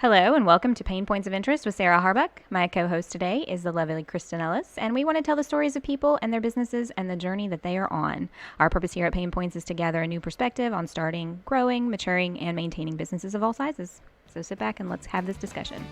Hello and welcome to PaynePoints of Interest with Sarah Harbuck. My co-host today is the lovely Kristen Ellis, and we want to tell the stories of people and their businesses and the journey that they are on. Our purpose here at PaynePoints is to gather a new perspective on starting, growing, maturing, and maintaining businesses of all sizes. So sit back and let's have this discussion.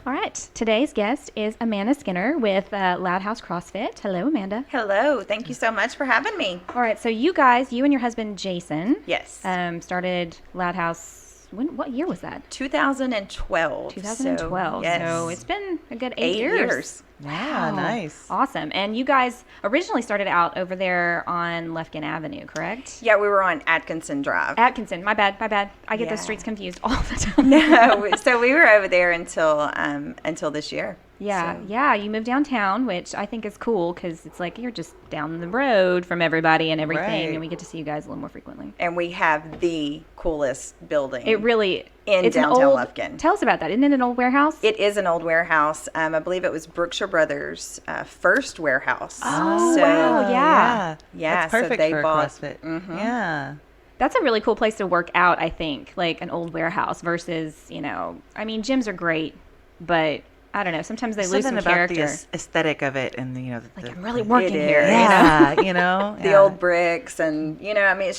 All right, today's guest is Amanda Skinner with Loudhouse CrossFit. Hello, Amanda. Hello, thank you so much for having me. All right, so you guys, you and your husband Jason, Yes. started Loudhouse. What year was that? 2012. 2012. So, yes. So it's been a good 8 years. Wow, nice. Awesome. And you guys originally started out over there on Lefkin Avenue, correct? Yeah, we were on Atkinson Drive. Atkinson. My bad. I get Yeah. those streets confused all the time. No, so we were over there until this year. Yeah, So- yeah. You moved downtown, which I think is cool because it's like you're just down the road from everybody and everything, Right. and we get to see you guys a little more frequently. And we have the coolest building. It really In it's an downtown old, Lufkin. Tell us about that. Isn't it an old warehouse? It is an old warehouse. I believe it was Brookshire Brothers' first warehouse. Oh, So- wow. Yeah. Yeah, That's so perfect they for bought- CrossFit. Mhm. Yeah. That's a really cool place to work out, I think, like an old warehouse versus, I mean, gyms are great, but I don't know. Sometimes they lose Something some about character. the aesthetic of it and the Like, I'm really working It here. is. yeah, The yeah. old bricks and, I mean,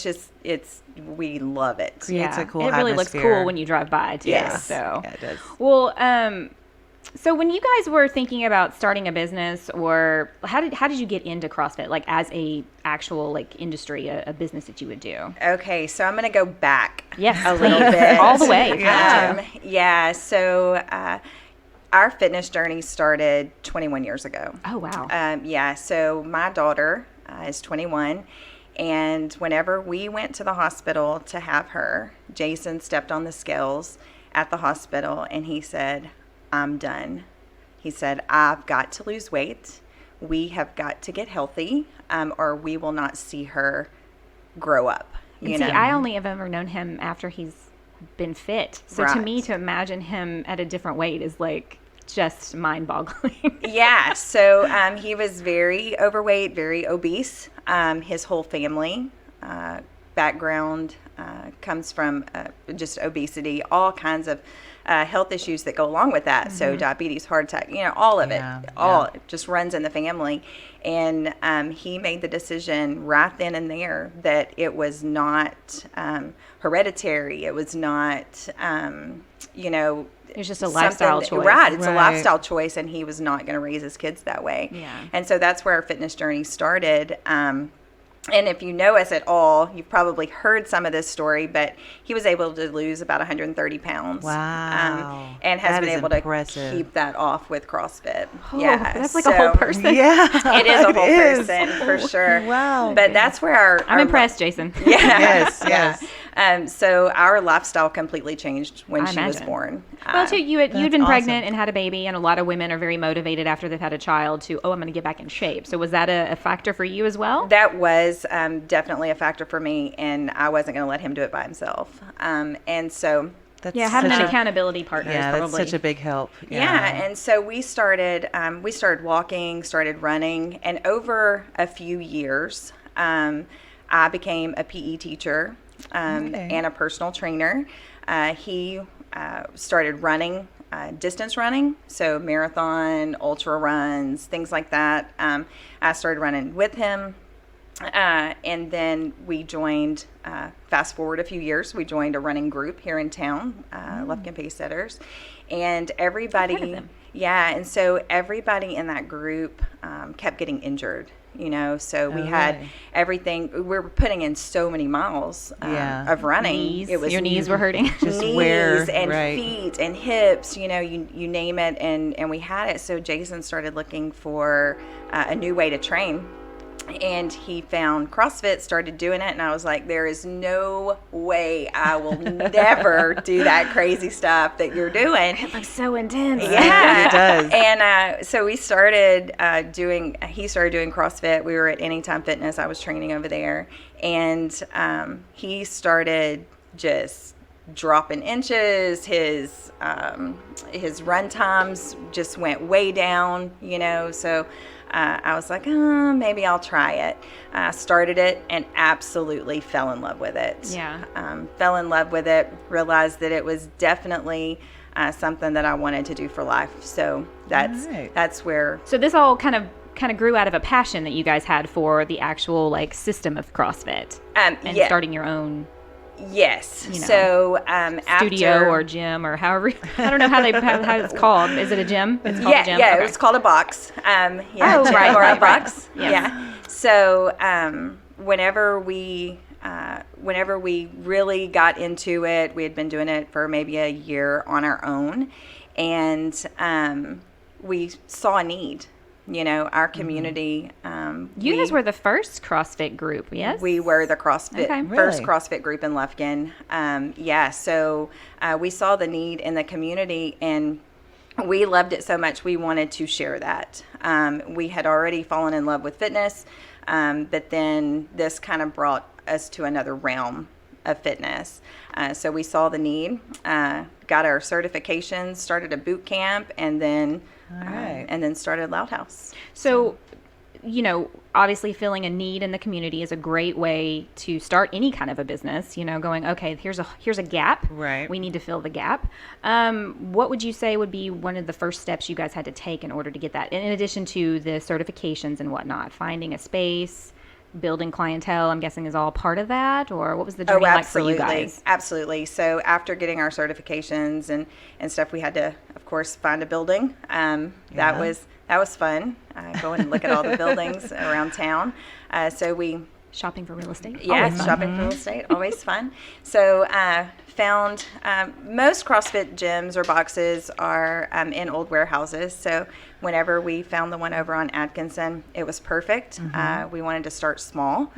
we love it. Creates a cool It really looks atmosphere. cool when you drive by, too. Yes. So, Yeah, it does. well, so when you guys were thinking about starting a business, or how did you get into CrossFit, like as a actual like industry, a business that you would do? Okay, so I'm going to go back Yes, a little please. bit. All the way. if you have to. Yeah, so our fitness journey started 21 years ago. Oh, wow. Yeah, so my daughter is 21, and whenever we went to the hospital to have her, Jason stepped on the scales at the hospital and he said, I'm done. He said, I've got to lose weight. We have got to get healthy, or we will not see her grow up. And see, I only have ever known him after he's been fit. So to Right. me, to imagine him at a different weight is like just mind-boggling. Yeah, so he was very overweight, very obese. His whole family background comes from just obesity, all kinds of health issues that go along with that. Mm-hmm. So diabetes, heart attack, all of Yeah, it, all yeah. it just runs in the family. And he made the decision right then and there that it was not hereditary. It was not, It's just a lifestyle choice. Right, it's a Right. lifestyle choice, and he was not going to raise his kids that way. Yeah. And so that's where our fitness journey started. And if you know us at all, you've probably heard some of this story, but he was able to lose about 130 pounds. Wow. And has That been is able impressive. to keep that off with CrossFit. Oh, Yeah, that's like a whole person. Yeah. It is a whole is. person for sure. Wow. But that's where our I'm impressed, Jason. Yeah. Yes, Yeah. yes. So our lifestyle completely changed when I she was imagine. born. Well, too, you'd That's been awesome. pregnant and had a baby, and a lot of women are very motivated after they've had a child to, I'm going to get back in shape. So was that a factor for you as well? That was definitely a factor for me, and I wasn't going to let him do it by himself. And so, That's Having such an a- accountability partner Yeah, is that's probably such a big help. yeah. And so we started walking, started running, and over a few years, I became a PE teacher Okay. and a personal trainer. He started running. Distance running, so marathon, ultra runs, things like that. I started running with him, and then we joined, fast forward a few years, we joined a running group here in town, Lufkin Pacesetters, and everybody, I've heard of them. yeah, and so everybody in that group kept getting injured. So we Oh, had really? everything. We were putting in so many miles Yeah. of running. Knees. It was Your knees were hurting. Just knees wear, and right. feet and hips, you name it, and we had it. So Jason started looking for a new way to train, and he found CrossFit, started doing it, and I was like, there is no way I will never do that crazy stuff that you're doing. It looks so intense. Yeah, It does. And so he started doing CrossFit. We were at Anytime Fitness. I was training over there, and he started just dropping inches. His run times just went way down, so I was like, maybe I'll try it. Started it and absolutely fell in love with it. Yeah. Fell in love with it, realized that it was definitely something that I wanted to do for life. So that's where. So this all kind of grew out of a passion that you guys had for the actual like system of CrossFit and starting your own. Yes. So studio after, or gym or however, I don't know how it's called. Is it a gym? It's called a gym? Yeah, Okay. it was called a box. Oh, Gym right, or right, a box. right. Yes. Yeah. So whenever we really got into it, we had been doing it for maybe a year on our own, and we saw a need. Our community. You guys were the first CrossFit group, yes? We were the first Really? CrossFit group in Lufkin. So we saw the need in the community, and we loved it so much we wanted to share that. We had already fallen in love with fitness, but then this kind of brought us to another realm of fitness. So we saw the need, got our certifications, started a boot camp, and then started Loudhouse. So, obviously filling a need in the community is a great way to start any kind of a business, going, okay, here's a gap. Right. We need to fill the gap. What would you say would be one of the first steps you guys had to take in order to get that? In addition to the certifications and whatnot, finding a space, building clientele, I'm guessing is all part of that, or what was the journey like for you guys? Absolutely. So after getting our certifications and stuff, we had to, of course, find a building. That was fun. Go and look at all the buildings around town. So we Shopping for real estate? shopping for real estate, always fun. So found most CrossFit gyms or boxes are in old warehouses. So whenever we found the one over on Atkinson, it was perfect. We wanted to start small,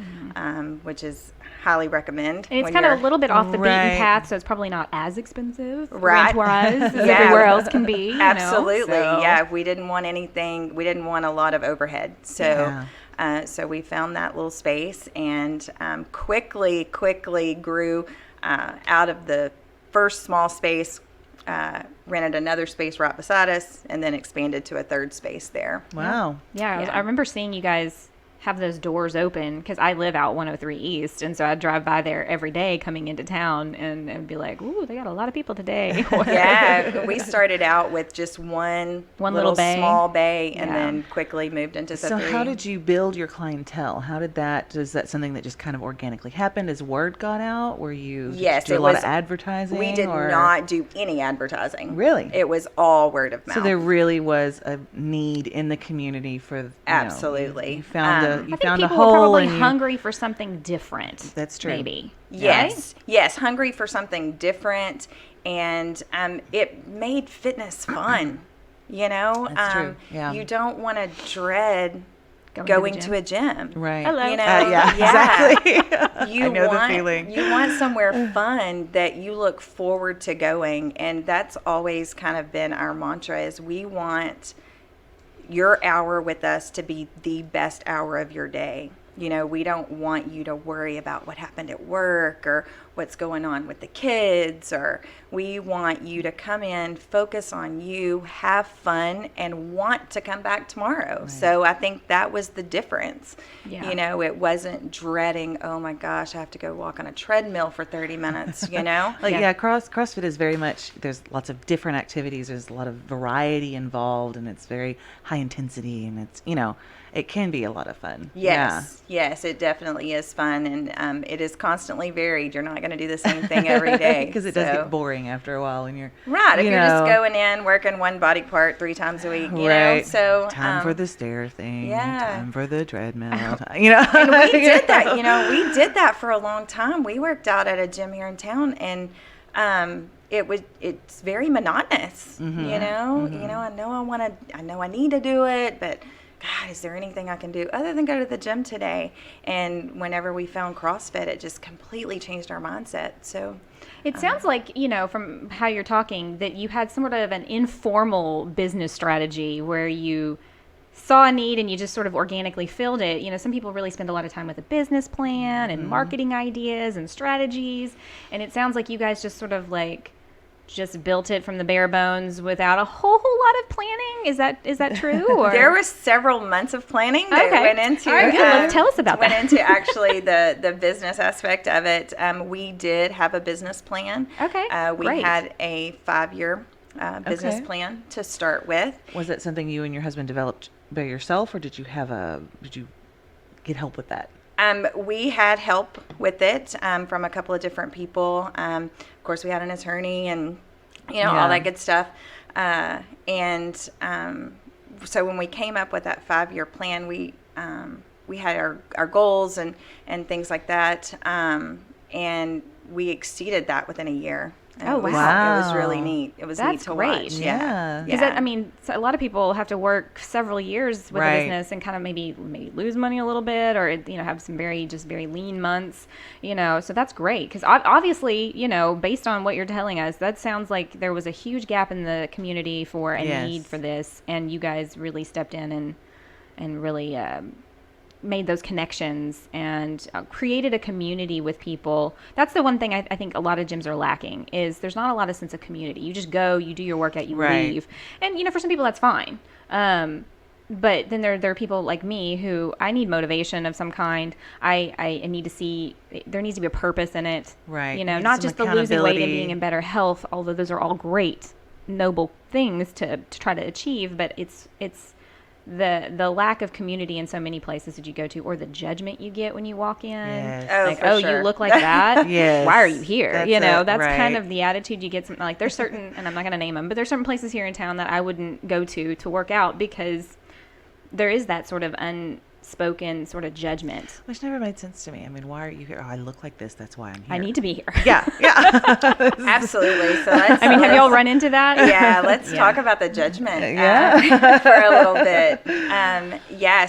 which is highly recommend. And it's kind of a little bit off the beaten path, so it's probably not as expensive rent-wise as everywhere else can be. Absolutely, so. yeah. We didn't want anything. We didn't want a lot of overhead. So, so we found that little space and quickly grew out of the first small space. Rented another space right beside us, and then expanded to a third space there. Wow. Yeah. I remember seeing you guys have those doors open because I live out 103 East, and so I'd drive by there every day coming into town and be like, ooh, they got a lot of people today. Yeah, we started out with just one little bay. small bay, and then quickly moved into the So three. how did you build your clientele? Is that something that just kind of organically happened as word got out? Were you do a lot of advertising? We did not do any advertising. Really? It was all word of mouth. So there really was a need in the community for absolutely. You found I think a people hole were probably and hungry for something different. That's true. Maybe. Yes, yes, hungry for something different, and it made fitness fun. That's true. Yeah. You don't want to dread going to a gym. Right. Hello. Exactly. You I know want, the feeling. You want somewhere fun that you look forward to going, and that's always kind of been our mantra: is we want your hour with us to be the best hour of your day. We don't want you to worry about what happened at work or what's going on with the kids, or we want you to come in, focus on you, have fun, and want to come back tomorrow. Right. So I think that was the difference. Yeah. It wasn't dreading, oh my gosh, I have to go walk on a treadmill for 30 minutes, CrossFit is very much, there's lots of different activities, there's a lot of variety involved, and it's very high intensity, and it's, it can be a lot of fun. Yes, it definitely is fun, and it is constantly varied. You're not going to do the same thing every day. Because it does get boring after a while when you're... Right, if you're just going in, working one body part 3 times a week, you know. So, time for the stair thing, time for the treadmill, And we did that, we did that for a long time. We worked out at a gym here in town, and it's very monotonous, I know I need to do it, but God, is there anything I can do other than go to the gym today? And whenever we found CrossFit, it just completely changed our mindset. So it sounds like, you know, from how you're talking, that you had sort of an informal business strategy where you saw a need and you just sort of organically filled it. You know, some people really spend a lot of time with a business plan and marketing ideas and strategies. And it sounds like you guys just sort of like just built it from the bare bones without a whole lot of planning. Is that true? Or? There were several months of planning that went into. All right, good. Let's tell us about went that. into actually the business aspect of it. We did have a business plan. Okay, we great. had a 5-year business plan to start with. Was that something you and your husband developed by yourself, or did you get help with that? We had help with it from a couple of different people. Of course, we had an attorney and, all that good stuff. So when we came up with that 5-year plan, we had our goals and things like that. And we exceeded that within a year. Oh, wow. It was really neat. It was neat That's to great. watch. Yeah. Because I mean, so a lot of people have to work several years with a Right. business and kind of maybe lose money a little bit, or have some very lean months. So that's great because obviously, based on what you're telling us, that sounds like there was a huge gap in the community for a Yes. need for this, and you guys really stepped in and really made those connections and created a community with people. That's the one thing I think a lot of gyms are lacking is there's not a lot of sense of community. You just go, you do your workout, you Right. leave. And, for some people that's fine. But then there are people like me who I need motivation of some kind. I need to see, there needs to be a purpose in it. Right. Not Some just the losing weight and accountability. being in better health, although those are all great, noble things to try to achieve, but it's the lack of community in so many places that you go to, or the judgment you get when you walk in. Yes. Oh, Like, for sure. you look like that? Yes. Why are you here? That's That's kind right. of the attitude you get. Like, there's certain, and I'm not going to name them, but there's certain places here in town that I wouldn't go to work out because there is that sort of unspoken sort of judgment. Which never made sense to me. I mean, why are you here? Oh, I look like this. That's why I'm here. I need to be here. Yeah. Absolutely. So let's, I mean, have y'all run into that? Yeah, let's talk about the judgment Yeah. for a little bit.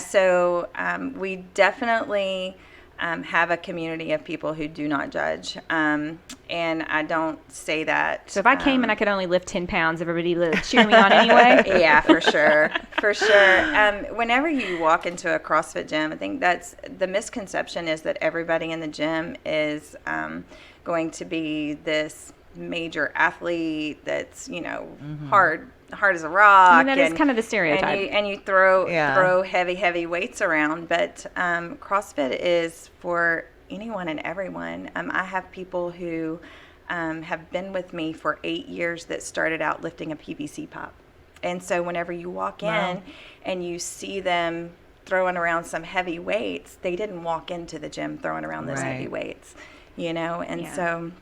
So we definitely have a community of people who do not judge. And I don't say that. So if I came and I could only lift 10 pounds, everybody would cheer me on anyway? Yeah, for sure. For sure. Whenever you walk into a CrossFit gym, I think that's the misconception is that everybody in the gym is going to be this major athlete that's, hard as a rock. I mean, that is kind of the stereotype. And you throw heavy weights around. But CrossFit is for anyone and everyone. I have people who have been with me for 8 years that started out lifting a PVC pop. And so whenever you walk in and you see them throwing around some heavy weights, they didn't walk into the gym throwing around those heavy weights, And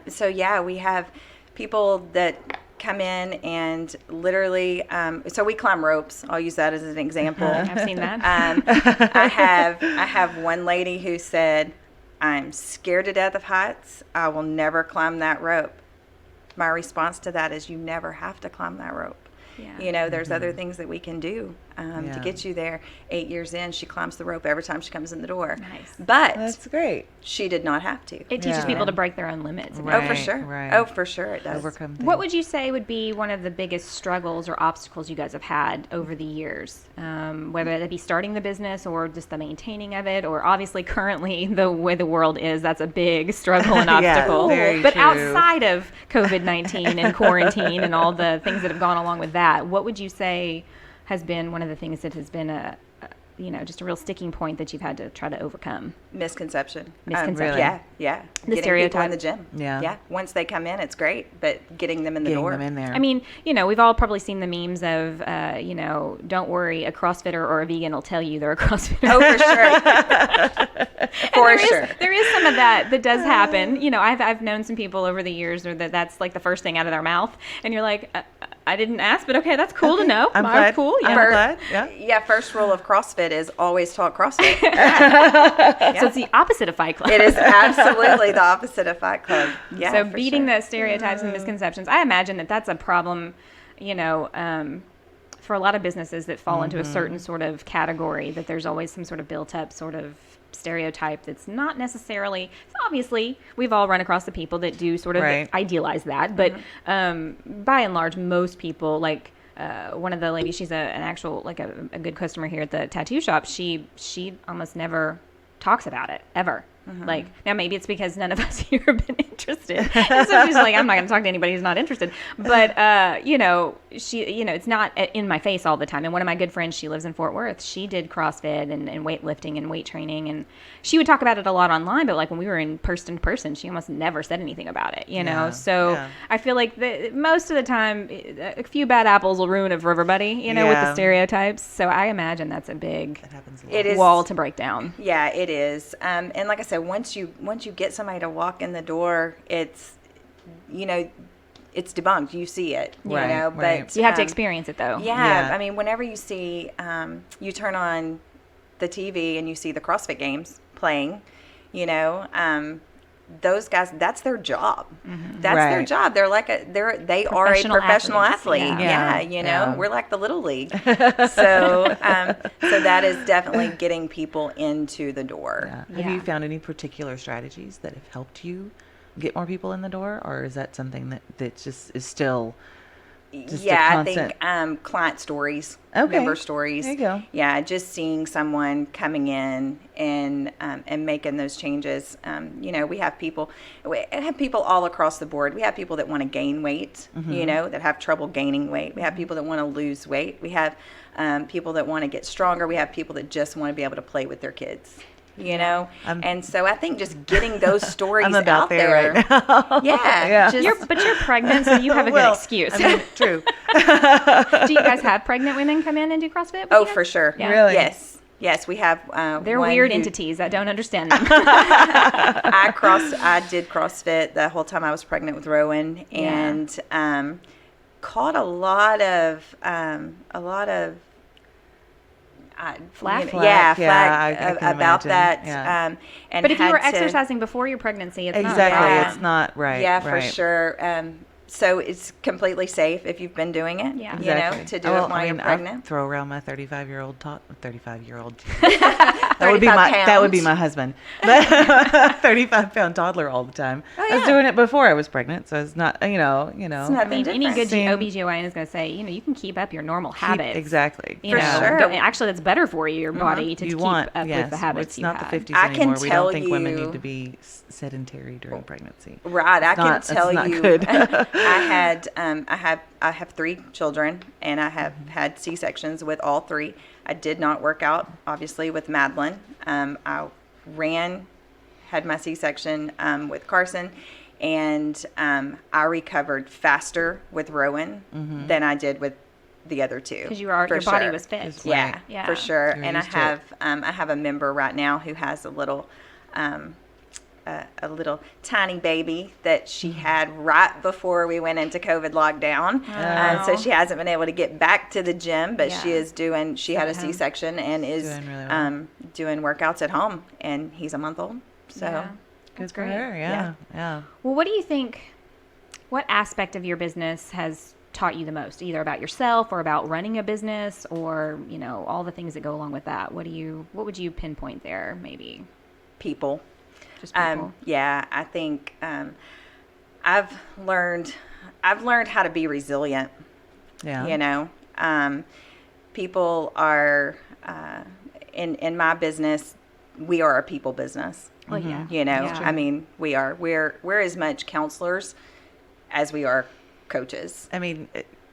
so we have people that come in and literally, so we climb ropes. I'll use that as an example. I've seen that. I have one lady who said, "I'm scared to death of heights. I will never climb that rope." My response to that is, you never have to climb that rope. Yeah. There's other things that we can do to get you there. 8 years in, she climbs the rope every time she comes in the door. Nice. But That's great. she did not have to. It teaches Yeah. people to break their own limits. Right. Oh, for sure. Right. Oh, for sure it does. Overcome things. What would you say would be one of the biggest struggles or obstacles you guys have had over the years? Whether that be starting the business or just the maintaining of it, or obviously currently the way the world is, that's a big struggle and Yeah, obstacle. very But true. outside of COVID-19 and quarantine and all the things that have gone along with that, what would you say has been one of the things that has been just a real sticking point that you've had to try to overcome? Misconception. Misconception. Really? Yeah. The Getting stereotype. people in the gym. Yeah. Once they come in, it's great, but getting them in the Getting door. them in there. I mean, we've all probably seen the memes of, don't worry, a CrossFitter or a vegan will tell you they're a CrossFitter. Oh, for sure. For sure. There is some of that does happen. I've known some people over the years that's like the first thing out of their mouth, and you're like, I didn't ask, but okay, that's cool to know. I'm glad. Cool. Yeah. I'm glad. Yeah. Yeah, first rule of CrossFit is always talk CrossFit. So it's the opposite of Fight Club. It is absolutely the opposite of Fight Club. Yeah. So sure. beating the stereotypes and misconceptions. I imagine that's a problem, for a lot of businesses that fall into a certain sort of category, that there's always some sort of built up sort of stereotype that's not necessarily, obviously we've all run across the people that do sort of idealize that, but by and large, most people, like one of the ladies, she's an actual, like a good customer here at the tattoo shop, she almost never talks about it ever. Like, now maybe it's because none of us here have been interested. And so she's like, I'm not going to talk to anybody who's not interested. But, you know, it's not in my face all the time. And one of my good friends, she lives in Fort Worth. She did CrossFit and weightlifting and weight training. And she would talk about it a lot online. But like when we were in person to person, she almost never said anything about it, you know? So I feel like most of the time, a few bad apples will ruin it for everybody, you know, with the stereotypes. So I imagine that's a big wall to break down. Yeah, it is. And like I said, once you get somebody to walk in the door, it's, you know, it's debunked. You see it, you know, but you have to experience it though. Yeah. I mean, whenever you see, you turn on the TV and you see the CrossFit games playing, you know, those guys, that's their job. That's their job. They're like they are a professional athlete. Yeah, you know, we're like the little league. So that is definitely getting people into the door. Have you found any particular strategies that have helped you get more people in the door, or is that something that just is still just a constant? I think client stories, member stories. There you go. Yeah, just seeing someone coming in and making those changes. You know, we have people all across the board. We have people that want to gain weight, you know, that have trouble gaining weight. We have people that want to lose weight. We have people that want to get stronger. We have people that just want to be able to play with their kids. You know, and so I think just getting those stories out there right now. But you're pregnant, so you have a good excuse. I mean, true. Do you guys have pregnant women come in and do CrossFit? Oh, for sure. Yeah. Really? Yes, we have. They're weird entities. I don't understand them. I did CrossFit the whole time I was pregnant with Rowan, and caught a lot of flack about imagine. that. But if you were exercising before your pregnancy, it's not right. It's not right. Yeah, for sure. So it's completely safe if you've been doing it. Yeah, you know, to do it while you're pregnant. I throw around my 35-year-old. That would be my husband. 35-pound toddler all the time. I was doing it before I was pregnant, so it's not. You know. It's not any good OBGYN is going to say, you know, you can keep up your normal habits. Exactly. For sure. Actually, that's better for your body to keep up with the habits. It's not the 50s anymore. We don't think women need to be sedentary during pregnancy. Right. I can tell you. Good. I have 3 children, and I have had C-sections with all 3. I did not work out, obviously, with Madeline. I had my C-section with Carson, and I recovered faster with Rowan than I did with the other 2. Because your body was fit. Yeah, for sure. And I have a member right now who has a little tiny baby that she had right before we went into COVID lockdown. So she hasn't been able to get back to the gym, but she had a C-section and is doing workouts at home, and he's a month old. So good for her. Yeah. Well, what do you think, what aspect of your business has taught you the most, either about yourself or about running a business, or, you know, all the things that go along with that? What would you pinpoint there, maybe? People. People. I think I've learned how to be resilient. Yeah. You know, people are in my business. We are a people business. Well, yeah. You know, I mean, we are. We're as much counselors as we are coaches. I mean,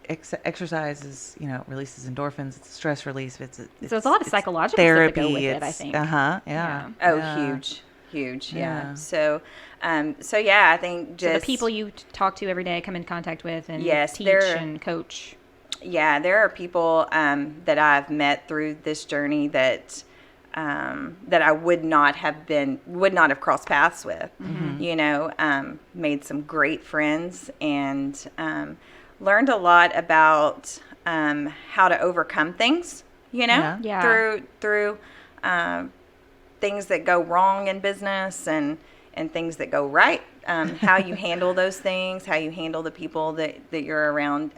exercise is, you know, releases endorphins. It's stress relief. So it's a lot of psychological therapy. Stuff that go with it, I think. Oh, huge. Yeah. So I think just the people you talk to every day, come in contact with, and teach and coach. Yeah, there are people that I've met through this journey that I would not have crossed paths with. You know, made some great friends, and learned a lot about how to overcome things. You know, through things that go wrong in business and things that go right, how you handle those things, how you handle the people that you're around,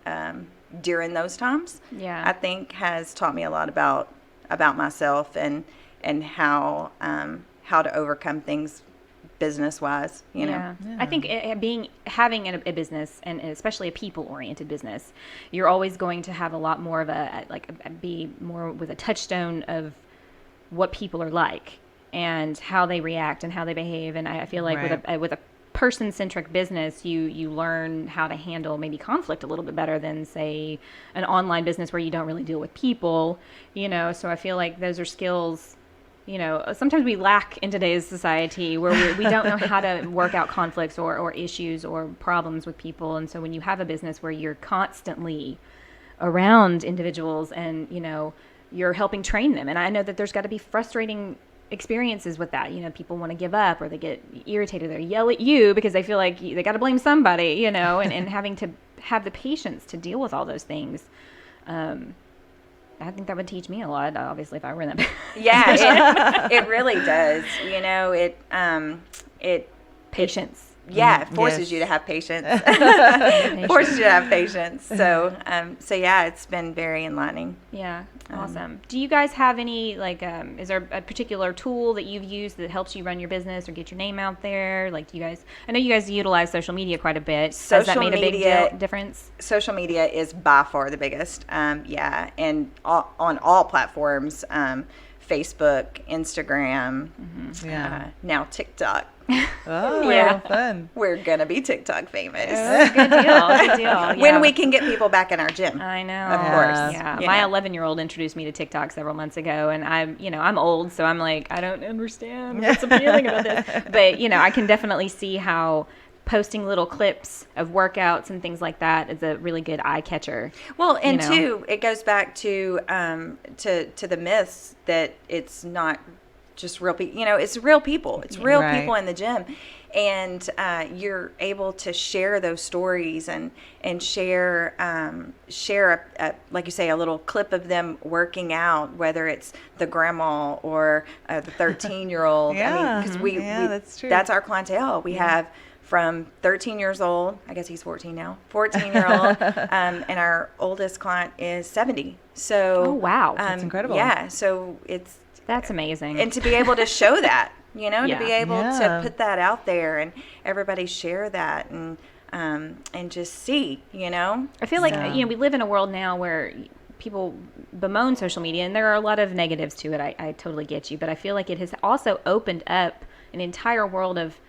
during those times, Yeah. I think has taught me a lot about myself and how to overcome things business wise, you know. Yeah. I think having a business, and especially a people oriented business, you're always going to have a lot more of be more with a touchstone of what people are like and how they react and how they behave. And I feel like with a person centric business, you learn how to handle maybe conflict a little bit better than, say, an online business where you don't really deal with people, you know. So I feel like those are skills, you know, sometimes we lack in today's society, where we don't know how to work out conflicts or issues or problems with people. And so when you have a business where you're constantly around individuals and, you know, you're helping train them. And I know that there's got to be frustrating experiences with that. You know, people want to give up, or they get irritated, or yell at you because they feel like they got to blame somebody, you know, and having to have the patience to deal with all those things. I think that would teach me a lot, obviously, if I were in that. Yeah, it really does. You know, it patience. Yeah, it forces Yes. you to have patience. Forces you to have patience. So, yeah, it's been very enlightening. Yeah, awesome. Do you guys have any, is there a particular tool that you've used that helps you run your business or get your name out there? Like, do you guys, I know you guys utilize social media quite a bit. Has that made a big difference? Social media is by far the biggest. Yeah, and on all platforms, Facebook, Instagram, now TikTok. Oh, Yeah. fun. We're going to be TikTok famous. Good deal. Yeah. When we can get people back in our gym. I know. Of course. Yeah. You My know. 11-year-old introduced me to TikTok several months ago, and I'm old, so I'm like, I don't understand what's appealing about this. But, you know, I can definitely see how posting little clips of workouts and things like that is a really good eye catcher. Well, and you know? too, it goes back to the myths that it's not just real people. You know, it's real people. It's real Right. people in the gym, and you're able to share those stories and share like you say, a little clip of them working out, whether it's the grandma or the 13-year-old. Yeah. I mean, because That's true. that's our clientele. We have from 13 years old, I guess he's 14 now, 14-year-old, and our oldest client is 70. So, Oh, wow. That's incredible. Yeah, so That's amazing. and to be able to show that, you know, Yeah. to be able Yeah. to put that out there and everybody share that and just see, you know. I feel like, Yeah. you know, we live in a world now where people bemoan social media, and there are a lot of negatives to it. I totally get you. But I feel like it has also opened up an entire world of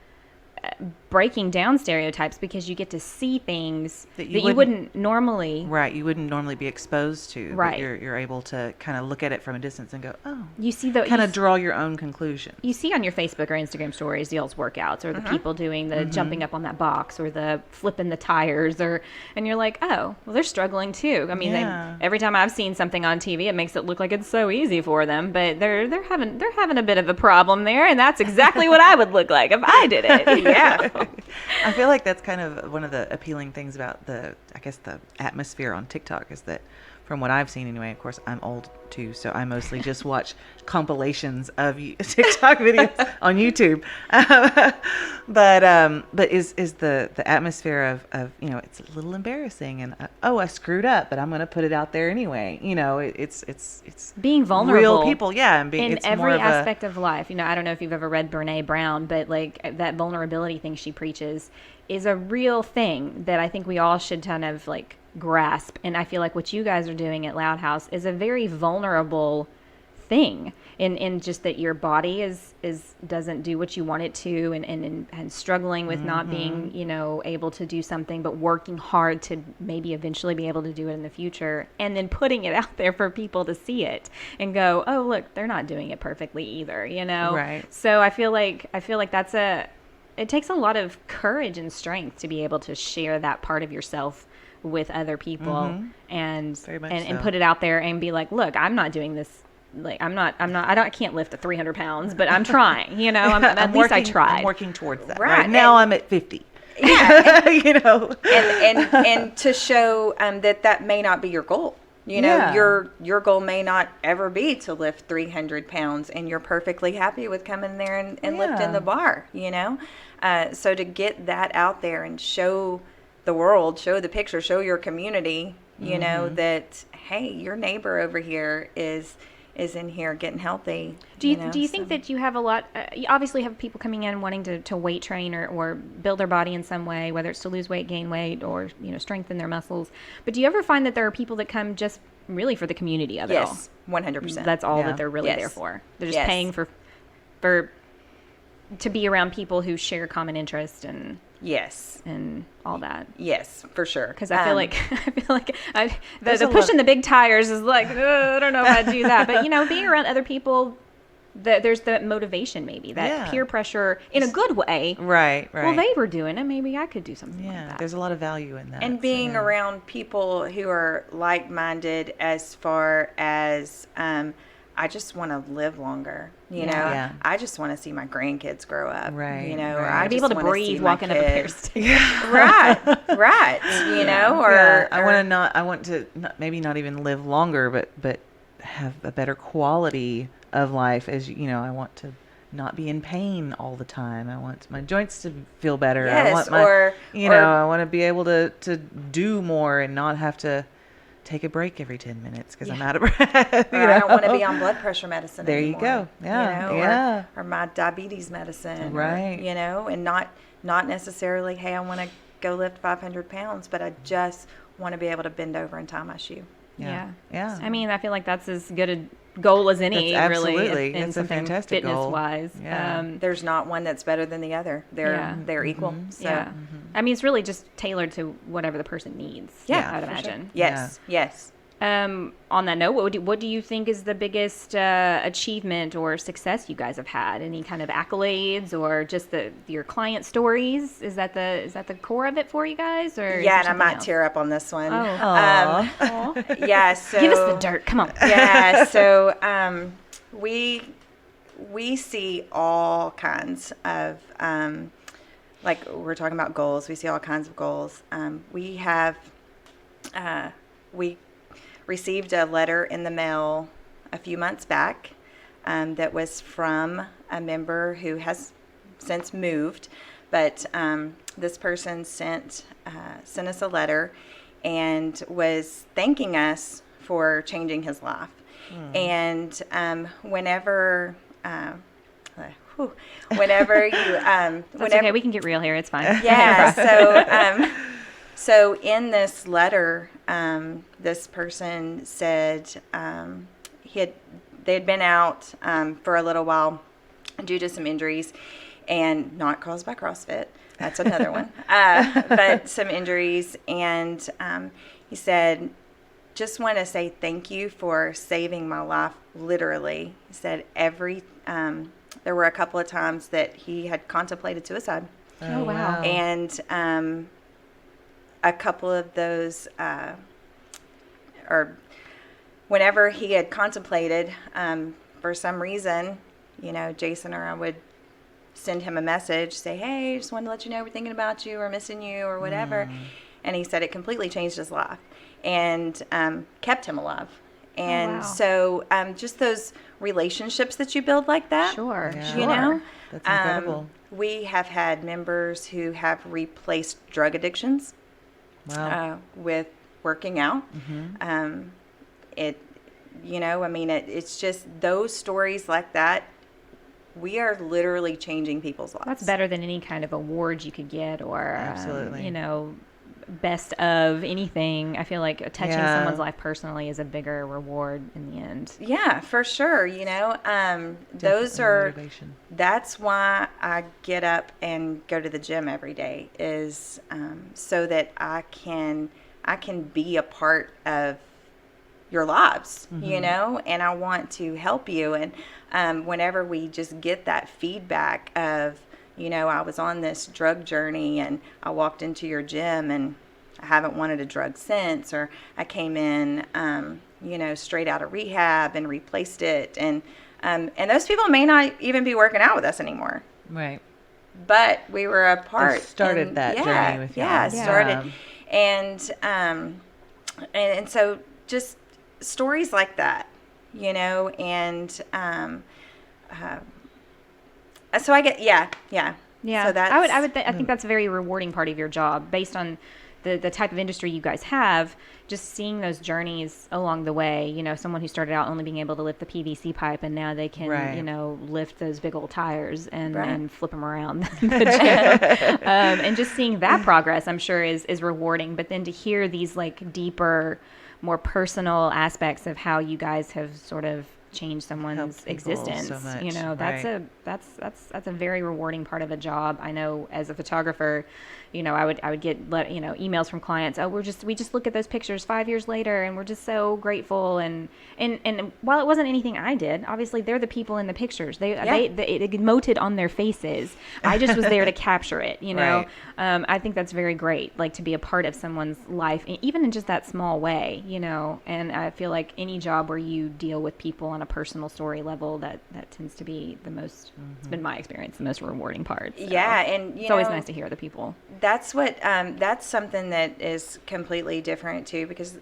breaking down stereotypes, because you get to see things that you wouldn't normally. Right, you wouldn't normally be exposed to. But Right. you're able to kind of look at it from a distance and go, oh. You see the Kind of draw your own conclusion. You see on your Facebook or Instagram stories y'all's workouts, or the people doing the jumping up on that box, or the flipping the tires, and you're like, oh, well, they're struggling too. I mean, Yeah. every time I've seen something on TV, it makes it look like it's so easy for them, but they're having a bit of a problem there, and that's exactly what I would look like if I did it. Yeah. I feel like that's kind of one of the appealing things about the atmosphere on TikTok, is that, from what I've seen anyway, of course, I'm old too, so I mostly just watch compilations of TikTok videos on YouTube. But is the atmosphere of, you know, it's a little embarrassing, and I screwed up, but I'm going to put it out there anyway. You know, it's Being vulnerable. real people, yeah, and being In it's every more of aspect of life. You know, I don't know if you've ever read Brene Brown, but like that vulnerability thing she preaches is a real thing that I think we all should kind of like grasp. And I feel like what you guys are doing at Loudhouse is a very vulnerable thing, in just that your body is doesn't do what you want it to, and struggling with not being, you know, able to do something, but working hard to maybe eventually be able to do it in the future, and then putting it out there for people to see it and go, oh, look, they're not doing it perfectly either, you know. Right. So I feel like it takes a lot of courage and strength to be able to share that part of yourself with other people, and Very much and so. put it out there and be like, look, I'm not doing this. Like, I can't lift 300 pounds, but I'm trying, you know, at least I tried. I'm working towards that. Right. Right now, I'm at 50. Yeah. You know. and to show that may not be your goal. You know, Yeah. your goal may not ever be to lift 300 pounds, and you're perfectly happy with coming there and lifting the bar, you know. So to get that out there and show the world, show the picture, show your community, you know, that, hey, your neighbor over here is in here getting healthy. Do you think that you have a lot, you obviously have people coming in wanting to weight train or build their body in some way, whether it's to lose weight, gain weight, or, you know, strengthen their muscles. But do you ever find that there are people that come just really for the community of it all? Yes, 100%. That's all Yeah. that they're really Yes. there for. They're just Yes. paying for to be around people who share common interest and Yes. all that. Yes, for sure. Because I feel like There's the a pushing the big tires is like, I don't know if I'd do that. But, you know, being around other people, there's the motivation maybe, that Yeah. peer pressure in a good way. Right. Well, they were doing it. Maybe I could do something like Yeah, that. there's a lot of value in that. And being so. around people who are like-minded as far as I just want to live longer, you know. Yeah. I just want to see my grandkids grow up, Right, you know, right. or I I'd be just able to wanna breathe see my walking up a pair of kids. stairs. right, you know, or Yeah, I or- want to maybe not even live longer, but have a better quality of life. As you know, I want to not be in pain all the time. I want my joints to feel better. I Yes, want my, or I want to be able to do more and not have to take a break every 10 minutes because I'm out of breath. or I don't want to be on blood pressure medicine There you anymore. go. Yeah, You know, yeah. Or my diabetes medicine. Right. Or, you know, and not necessarily, hey, I want to go lift 500 pounds, but I just want to be able to bend over and tie my shoe. Yeah. Yeah. I mean, I feel like that's as good a goal as any, That's really. absolutely. In That's a something fantastic goal. fitness-wise. Yeah. There's not one that's better than the other. They're equal. So. Yeah. I mean, it's really just tailored to whatever the person needs. Yeah, I'd for sure. imagine. Yes. On that note, what do you think is the biggest achievement or success you guys have had? Any kind of accolades or just your client stories? Is that the core of it for you guys? Or is Yeah, there and I something might else? tear up on this one. Oh. Aw. Yeah, so Give us the dirt. Come on. Yeah, so we see all kinds of like we're talking about goals. We see all kinds of goals. We received a letter in the mail a few months back that was from a member who has since moved, but this person sent us a letter and was thanking us for changing his life. And whenever whenever you That's okay. We can get real here. It's fine. yeah, so in this letter, this person said they had been out for a little while due to some injuries, and not caused by CrossFit. That's another one, but some injuries, and he said, "Just want to say thank you for saving my life." Literally, he said there were a couple of times that he had contemplated suicide. Oh, wow. And a couple of those, or whenever he had contemplated, for some reason, you know, Jason or I would send him a message, say, "Hey, just wanted to let you know we're thinking about you or missing you or whatever." And he said it completely changed his life and kept him alive. And wow. so just those relationships that you build like that. Sure. Yeah. You know, That's incredible. we have had members who have replaced drug addictions Wow. with working out. It's just those stories like that. We are literally changing people's lives. That's better than any kind of award you could get or, Absolutely. best of anything. I feel like touching Yeah. someone's life personally is a bigger reward in the end. Yeah, for sure. Those Definitely are, motivation. that's why I get up and go to the gym every day, is so that I can be a part of your lives, and I want to help you. And whenever we just get that feedback of, I was on this drug journey and I walked into your gym and I haven't wanted a drug since, or I came in, straight out of rehab and replaced it. And those people may not even be working out with us anymore, Right. but we were a part. Started and that journey with you. Yeah, Yeah. started. And so just stories like that, so I get, yeah. Yeah, So that's, I think that's a very rewarding part of your job, based on the type of industry you guys have, just seeing those journeys along the way, you know, someone who started out only being able to lift the PVC pipe and now they can, Right. you know, lift those big old tires and, Right. and flip them around the gym. And just seeing that progress, I'm sure is rewarding. But then to hear these like deeper, more personal aspects of how you guys have sort of changed someone's Helped people existence, so much, you know, that's right. a very rewarding part of a job. I know as a photographer, you know, I would get you know, emails from clients, oh, we just look at those pictures 5 years later and we're just so grateful, and while it wasn't anything I did, obviously they're the people in the pictures, they it emoted on their faces. I just was there to capture it, you know. Right. I think that's very great, like to be a part of someone's life, even in just that small way, you know. And I feel like any job where you deal with people on a personal story level, that tends to be the most, it's been my experience, the most rewarding part. So Yeah, and it's always nice to hear the people. That's what that's something that is completely different too, because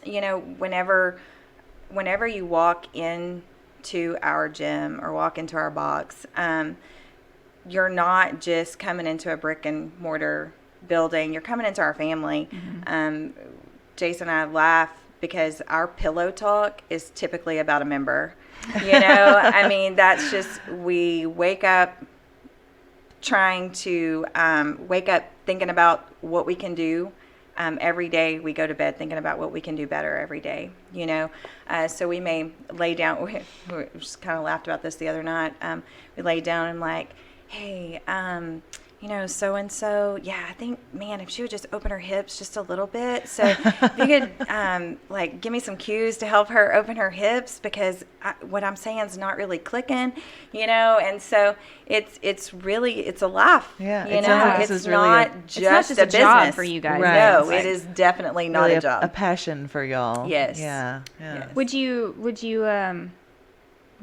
you know, whenever you walk into our gym or walk into our box, you're not just coming into a brick and mortar building, you're coming into our family. Jason and I laugh because our pillow talk is typically about a member, you know. I mean, that's just, we wake up trying to wake up thinking about what we can do every day. We go to bed thinking about what we can do better every day, you know. So we may lay down, we just kind of laughed about this the other night. We lay down and like, hey, you know, so-and-so, yeah, I think, man, if she would just open her hips just a little bit. So if you could, like, give me some cues to help her open her hips, because what I'm saying is not really clicking, you know. And so it's really, it's a laugh. Yeah, you it's know, not- this it's is really not a- just It's not just a a job business for you guys. Right. No, Right. it is definitely not Really a job. a passion for y'all. Yes. Yeah. Yes. Would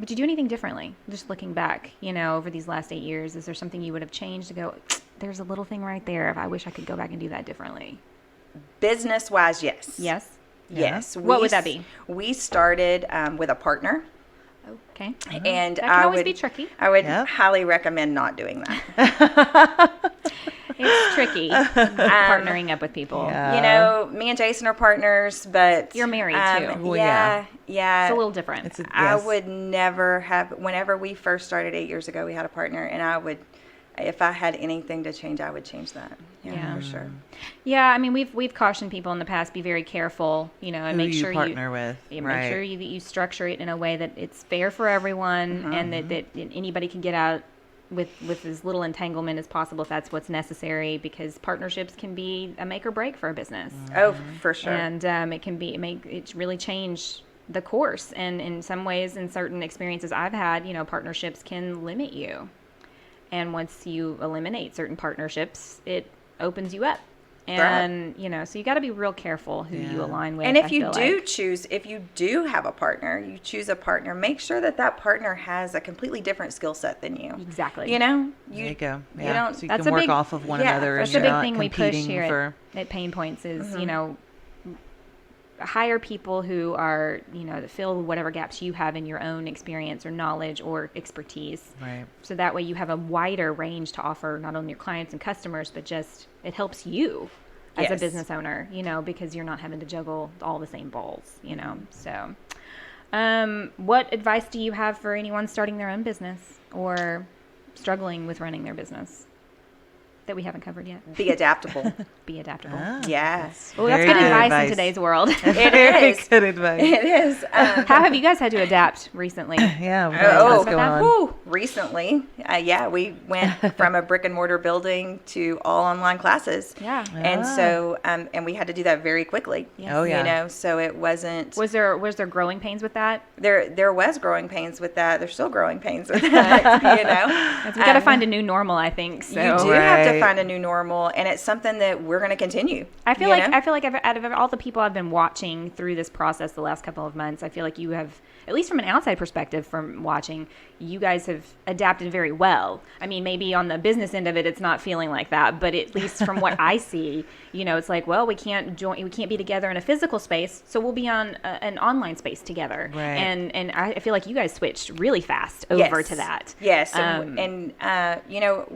you do anything differently, just looking back, you know, over these last 8 years? Is there something you would have changed to go, there's a little thing right there, if I wish I could go back and do that differently? Business-wise, yes. Yes. Yes. What would that be? We started with a partner. Okay. And That can I always would be tricky. I would Yep. highly recommend not doing that. It's tricky partnering up with people. Yeah. You know, me and Jason are partners, but You're married, too. Well, yeah. It's a little different. It's a, I yes. would never have. Whenever we first started 8 years ago, we had a partner, and I would, if I had anything to change, I would change that. Yeah. For sure. Yeah, I mean, we've cautioned people in the past, be very careful, you know, and Who make you sure partner with. Make Right. sure that you structure it in a way that it's fair for everyone, and that anybody can get out with as little entanglement as possible if that's what's necessary, because partnerships can be a make or break for a business. Oh, for sure. And it really change the course. And in some ways, in certain experiences I've had, you know, partnerships can limit you. And once you eliminate certain partnerships, it opens you up. And, you know, so you got to be real careful who you align with. And if I you feel do like. choose, if you do have a partner, you choose a partner, make sure that that partner has a completely different skill set than you. Exactly. You know? There you go. you Yeah. don't- So you That's can a work big- off of one yeah, another. That's and a you're big not thing we push competing here for. at PaynePoints is, you know, hire people who are, you know, that fill whatever gaps you have in your own experience or knowledge or expertise. Right. So that way you have a wider range to offer not only your clients and customers, but just it helps you as a Yes. business owner, you know, because you're not having to juggle all the same balls, you know. So what advice do you have for anyone starting their own business or struggling with running their business that we haven't covered yet? Be adaptable. Be adaptable. Yes. Well, that's Very good advice in today's world. It Very is. good advice. It is. How have you guys had to adapt recently? Yeah. Oh, What's going on? whew, recently, we went from a brick and mortar building to all online classes. Yeah. And so, and we had to do that very quickly. Yes. Oh, yeah. You know, so it wasn't. Was there growing pains with that? There was growing pains with that. There's still growing pains with that. You know, We got to find a new normal, I think. So you do have to Right. find a new normal, and it's something that we're going to continue. I feel you like know? out of all the people I've been watching through this process the last couple of months, I feel like you have, at least from an outside perspective from watching, you guys have adapted very well. I mean, maybe on the business end of it, it's not feeling like that, but at least from what I see, you know, it's like, well, we can't be together in a physical space, so we'll be on an online space together. Right. And I feel like you guys switched really fast over Yes. to that. Yes, and you know,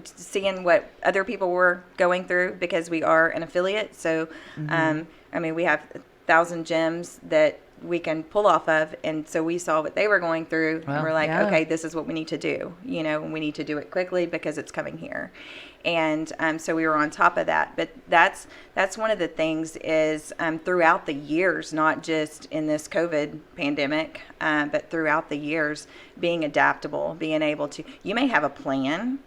seeing what other people were going through, because we are an affiliate. So, I mean, we have 1,000 gyms that we can pull off of. And so we saw what they were going through, and we're like, okay, this is what we need to do. We need to do it quickly because it's coming here. And so we were on top of that. But that's one of the things is throughout the years, not just in this COVID pandemic, but throughout the years, being adaptable, being able to, you may have a plan,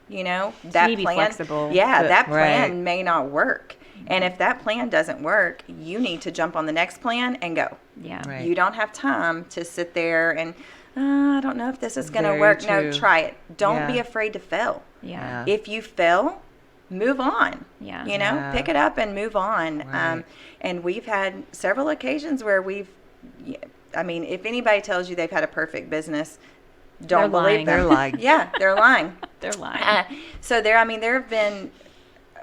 that be plan, flexible. that plan may not work. And if that plan doesn't work, you need to jump on the next plan and go. Yeah. Right. You don't have time to sit there and, I don't know if this is going to Very work. true. No, try it. Don't be Yeah. afraid to fail. Yeah. If you fail, move on. Yeah. You pick it up and move on. Right. And we've had several occasions where if anybody tells you they've had a perfect business, don't believe them. They're lying. Yeah, they're lying. They're lying. So there have been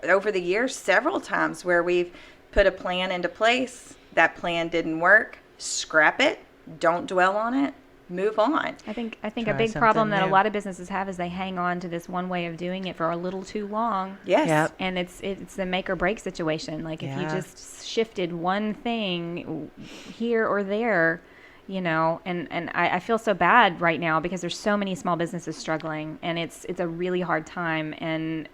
over the years several times where we've put a plan into place. That plan didn't work. Scrap it. Don't dwell on it. Move on. I think a Try big problem something that a new. lot of businesses have is they hang on to this one way of doing it for a little too long. Yes. Yep. And it's the make or break situation. Like if you Yeah. just shifted one thing here or there, and I feel so bad right now because there's so many small businesses struggling, and it's a really hard time. And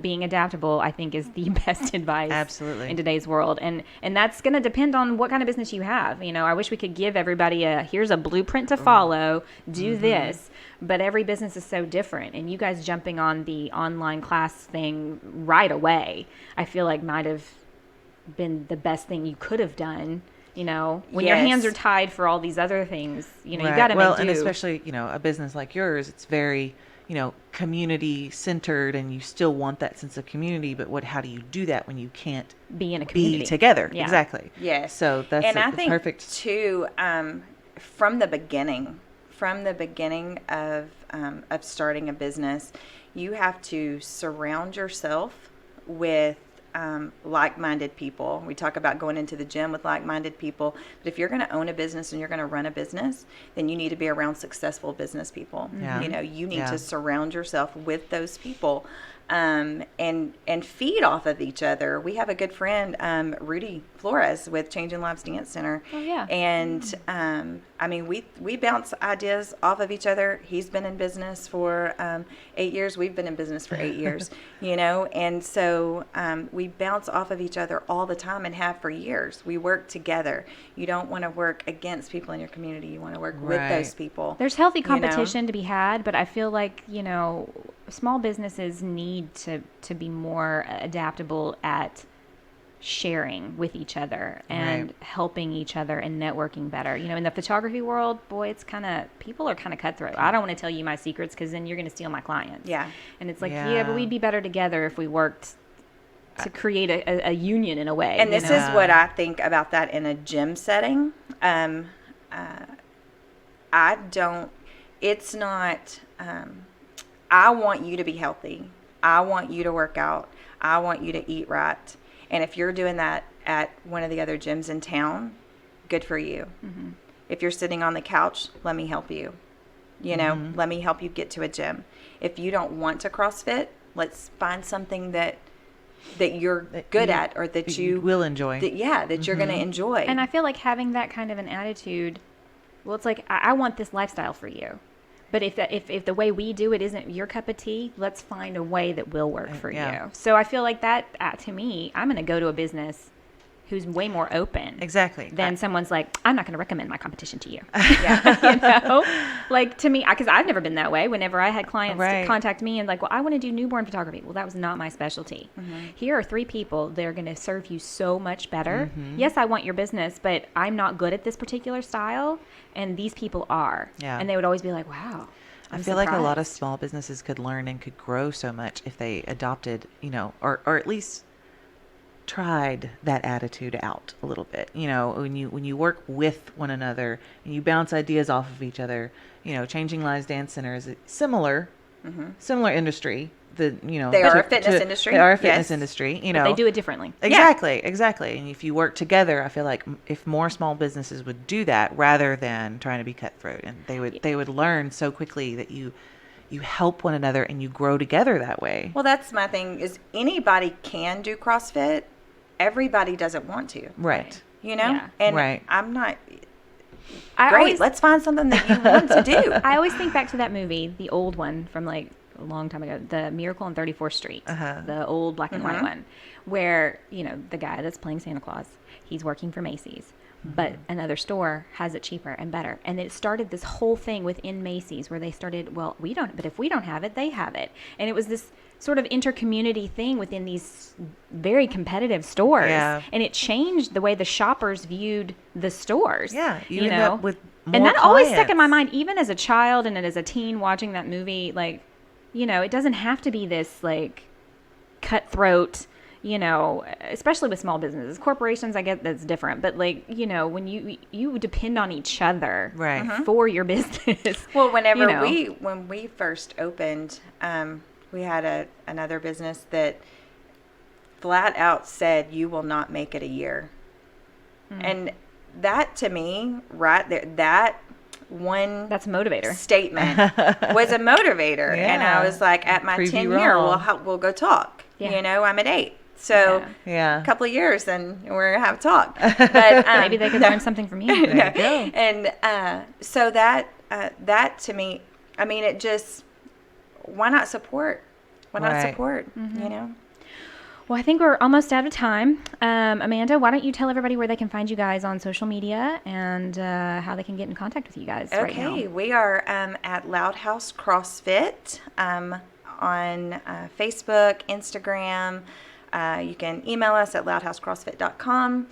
being adaptable, I think, is the best advice Absolutely. in today's world. And that's going to depend on what kind of business you have. I wish we could give everybody here's a blueprint to follow, do this. But every business is so different. And you guys jumping on the online class thing right away, I feel like might have been the best thing you could have done. When your Yes. hands are tied for all these other things, you Right. got to well, make do. and especially a business like yours, it's very community centered, and you still want that sense of community. But how do you do that when you can't be in a community. be together? Yeah. Exactly. Yes. So that's and I think perfect. too, from the beginning of starting a business, you have to surround yourself with like-minded people. We talk about going into the gym with like-minded people, but if you're going to own a business and you're going to run a business, then you need to be around successful business people. Yeah. You need Yeah. to surround yourself with those people, and feed off of each other. We have a good friend, Rudy Flores with Changing Lives Dance Center. Oh, yeah. And we bounce ideas off of each other. He's been in business for 8 years. We've been in business for 8 years. And so we bounce off of each other all the time and have for years. We work together. You don't want to work against people in your community. You want to work with Right. those people. There's healthy competition to be had, but I feel like, small businesses need to be more adaptable at sharing with each other and Right. helping each other and networking better. In the photography world, boy, people are kind of cutthroat. I don't want to tell you my secrets because then you're going to steal my clients. Yeah. And it's like, Yeah. but we'd be better together if we worked to create a union in a way. And this is what I think about that in a gym setting. I want you to be healthy. I want you to work out. I want you to eat right. And if you're doing that at one of the other gyms in town, good for you. Mm-hmm. If you're sitting on the couch, let me help you. Let me help you get to a gym. If you don't want to CrossFit, let's find something that you're good at, or that you will enjoy. that you're going to enjoy. And I feel like having that kind of an attitude, well, it's like, I want this lifestyle for you. But if the way we do it isn't your cup of tea, let's find a way that will work for Yeah. you. So I feel like that, to me, I'm going to go to a business who's way more open. Exactly. Than someone's like, I'm not going to recommend my competition to you. Yeah. Like, to me, because I've never been that way. Whenever I had clients Right. contact me and like, well, I want to do newborn photography. Well, that was not my specialty. Mm-hmm. Here are 3 people. They're going to serve you so much better. Mm-hmm. Yes, I want your business, but I'm not good at this particular style. And these people are. Yeah. And they would always be like, wow. I feel like a lot of surprised. small businesses could learn and could grow so much if they adopted, or at least tried that attitude out a little bit. When you work with one another and you bounce ideas off of each other. Changing Lives Dance Center is a similar industry. They are a fitness industry. They are a fitness Yes. industry. But they do it differently. Exactly. And if you work together, I feel like if more small businesses would do that rather than trying to be cutthroat, and they would learn so quickly that you you help one another and you grow together that way. Well, that's my thing is anybody can do CrossFit. Everybody doesn't want to. Right. You know? Yeah. And Right. I'm not I great. always, Let's find something that you want to do. I always think back to that movie, the old one from like a long time ago, The Miracle on 34th Street, the old black and white one, where, you know, the guy that's playing Santa Claus, he's working for Macy's, but another store has it cheaper and better. And it started this whole thing within Macy's where they started, well, we don't, but if we don't have it, they have it. And it was this sort of inter-community thing within these very competitive stores. Yeah. And it changed the way the shoppers viewed the stores. Yeah, you you end know? up with And more that always stuck in my clients. mind, even as a child and as a teen watching that movie. Like, you know, it doesn't have to be this like cutthroat, you know, especially with small businesses. Corporations, I get that's different, but like, you know, when you depend on each other Right. for your business. Well, whenever you know. when we first opened, we had another business that flat out said, "You will not make it a year," and that to me, right there, that one That's a motivator. statement was a motivator, and I Yeah. was like, at my Prove you 10-year, wrong. we'll go talk. Yeah. You know, I'm at 8, so. Yeah. Yeah. A couple of years and we're gonna have a talk. But Maybe they could learn something from you. There you go. And so that to me, I mean, it just, why not support? Why not Right. support? You know. Well, I think we're almost out of time. Amanda, why don't you tell everybody where they can find you guys on social media and how they can get in contact with you guys right now? Okay, we are at Loudhouse CrossFit on Facebook, Instagram. You can email us at loudhousecrossfit.com.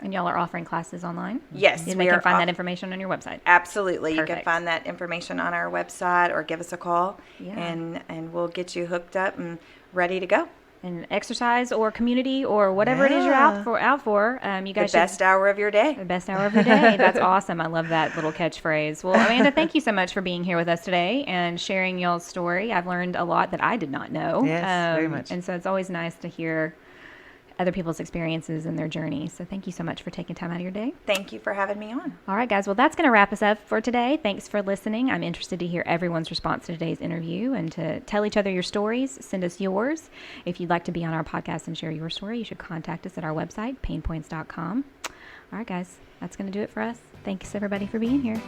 And y'all are offering classes online? Yes, And we they can are find off- that information on your website. Absolutely. You can Perfect. find that information on our website or give us a call, Yeah. and we'll get you hooked up and ready to go. And exercise or community or whatever it is you're Yeah. out for, you The guys best hour of your day. the best hour of your day. That's awesome. I love that little catchphrase. Well, Amanda, thank you so much for being here with us today and sharing y'all's story. I've learned a lot that I did not know. Yes, very much. And so it's always nice to hear other people's experiences and their journey. So thank you so much for taking time out of your day. Thank you for having me on. All right, guys. Well, that's going to wrap us up for today. Thanks for listening. I'm interested to hear everyone's response to today's interview and to tell each other your stories. Send us yours. If you'd like to be on our podcast and share your story, you should contact us at our website, PaynePoints.com. All right, guys. That's going to do it for us. Thanks, everybody, for being here.